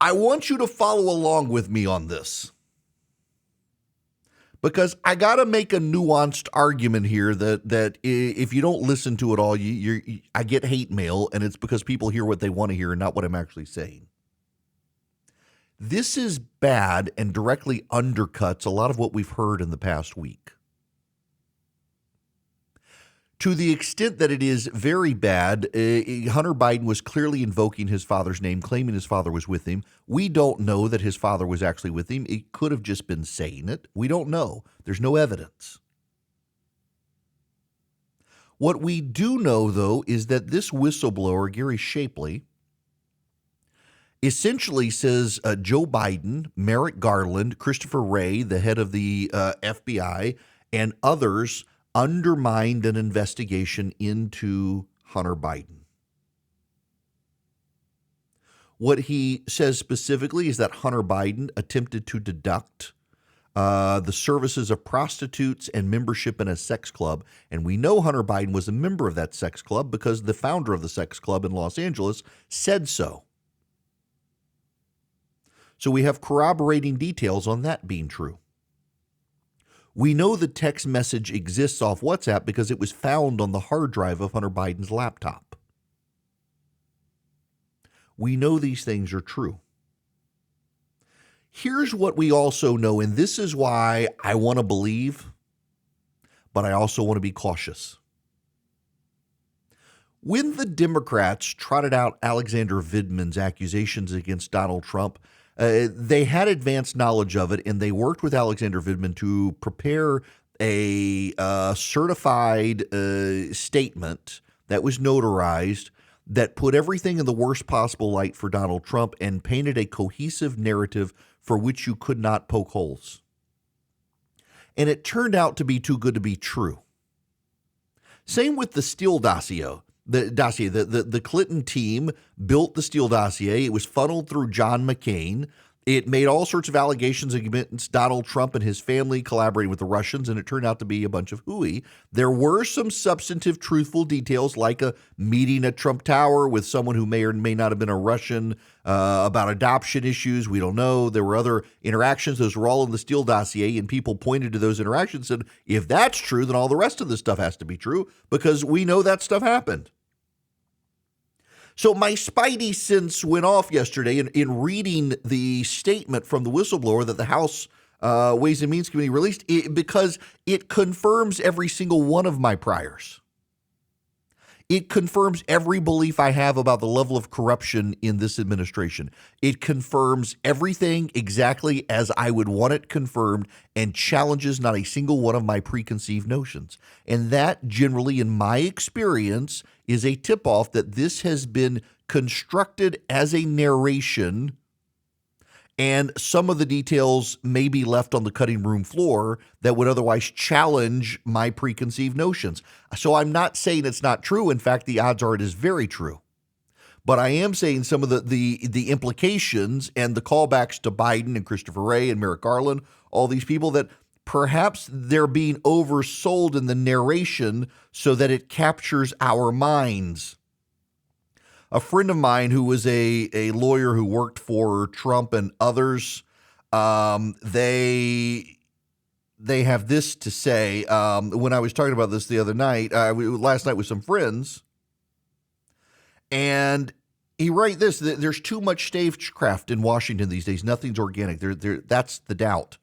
I want you to follow along with me on this, because I got to make a nuanced argument here that if you don't listen to it all, I get hate mail, and it's because people hear what they want to hear and not what I'm actually saying. This is bad and directly undercuts a lot of what we've heard in the past week. To the extent that it is very bad, Hunter Biden was clearly invoking his father's name, claiming his father was with him. We don't know that his father was actually with him. He could have just been saying it. We don't know. There's no evidence. What we do know, though, is that this whistleblower, Gary Shapley, essentially says Joe Biden, Merrick Garland, Christopher Wray, the head of the FBI, and others undermined an investigation into Hunter Biden. What he says specifically is that Hunter Biden attempted to deduct the services of prostitutes and membership in a sex club. And we know Hunter Biden was a member of that sex club because the founder of the sex club in Los Angeles said so. So we have corroborating details on that being true. We know the text message exists off WhatsApp because it was found on the hard drive of Hunter Biden's laptop. We know these things are true. Here's what we also know, and this is why I want to believe, but I also want to be cautious. When the Democrats trotted out Alexander Vindman's accusations against Donald Trump, they had advanced knowledge of it, and they worked with Alexander Vindman to prepare a certified statement that was notarized that put everything in the worst possible light for Donald Trump and painted a cohesive narrative for which you could not poke holes. And it turned out to be too good to be true. Same with the Steele dossier. The Clinton team built the Steele dossier. It was funneled through John McCain. It made all sorts of allegations against Donald Trump and his family collaborating with the Russians, and it turned out to be a bunch of hooey. There were some substantive, truthful details, like a meeting at Trump Tower with someone who may or may not have been a Russian about adoption issues. We don't know. There were other interactions. Those were all in the Steele dossier, and people pointed to those interactions and said, if that's true, then all the rest of this stuff has to be true because we know that stuff happened. So my spidey sense went off yesterday in reading the statement from the whistleblower that the House Ways and Means Committee released because it confirms every single one of my priors. It confirms every belief I have about the level of corruption in this administration. It confirms everything exactly as I would want it confirmed and challenges not a single one of my preconceived notions. And that generally, in my experience, is a tip-off that this has been constructed as a narration, and some of the details may be left on the cutting room floor that would otherwise challenge my preconceived notions. So I'm not saying it's not true. In fact, the odds are it is very true. But I am saying some of the implications and the callbacks to Biden and Christopher Wray and Merrick Garland, all these people, that perhaps they're being oversold in the narration so that it captures our minds. A friend of mine who was a lawyer who worked for Trump and others, they have this to say. When I was talking about this the other night, last night with some friends, and he wrote this: that there's too much stagecraft in Washington these days. Nothing's organic. That's the doubt.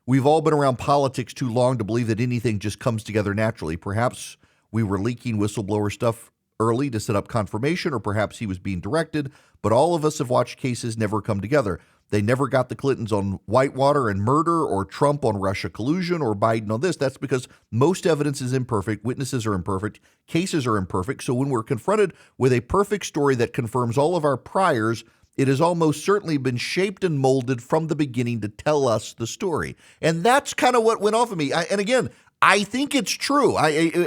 We've all been around politics too long to believe that anything just comes together naturally. Perhaps we were leaking whistleblower stuff early to set up confirmation, or perhaps he was being directed, but all of us have watched cases never come together. They never got the Clintons on Whitewater and murder, or Trump on Russia collusion, or Biden on this. That's because most evidence is imperfect, witnesses are imperfect, cases are imperfect. So when we're confronted with a perfect story that confirms all of our priors, it has almost certainly been shaped and molded from the beginning to tell us the story. And that's kind of what went off of me. And again, I think it's true.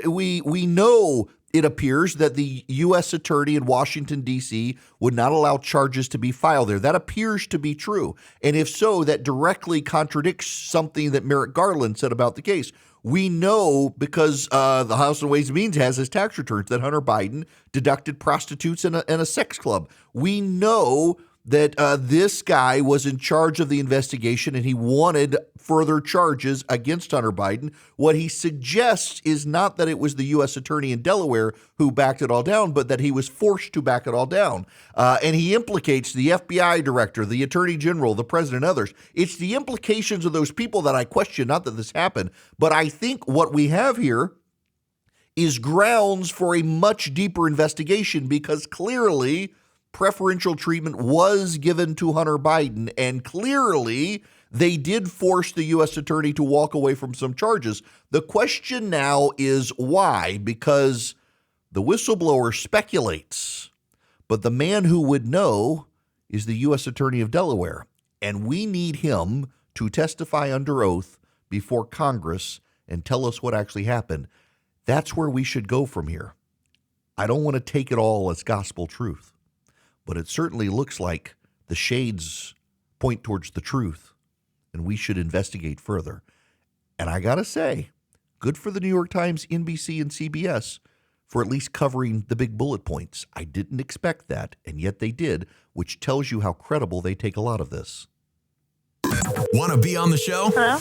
We know it appears that the U.S. attorney in Washington, D.C. would not allow charges to be filed there. That appears to be true. And if so, that directly contradicts something that Merrick Garland said about the case. We know because the House of Ways and Means has his tax returns that Hunter Biden deducted prostitutes in a sex club. We know that this guy was in charge of the investigation and he wanted further charges against Hunter Biden. What he suggests is not that it was the U.S. attorney in Delaware who backed it all down, but that he was forced to back it all down. And he implicates the FBI director, the attorney general, the president, and others. It's the implications of those people that I question, not that this happened. But I think what we have here is grounds for a much deeper investigation, because clearly preferential treatment was given to Hunter Biden, and clearly they did force the U.S. attorney to walk away from some charges. The question now is why? Because the whistleblower speculates, but the man who would know is the U.S. attorney of Delaware, and we need him to testify under oath before Congress and tell us what actually happened. That's where we should go from here. I don't want to take it all as gospel truth, but it certainly looks like the shades point towards the truth, and we should investigate further. And I got to say, good for the New York Times, NBC, and CBS for at least covering the big bullet points. I didn't expect that, and yet they did, which tells you how credible they take a lot of this. Want to be on the show? Hello?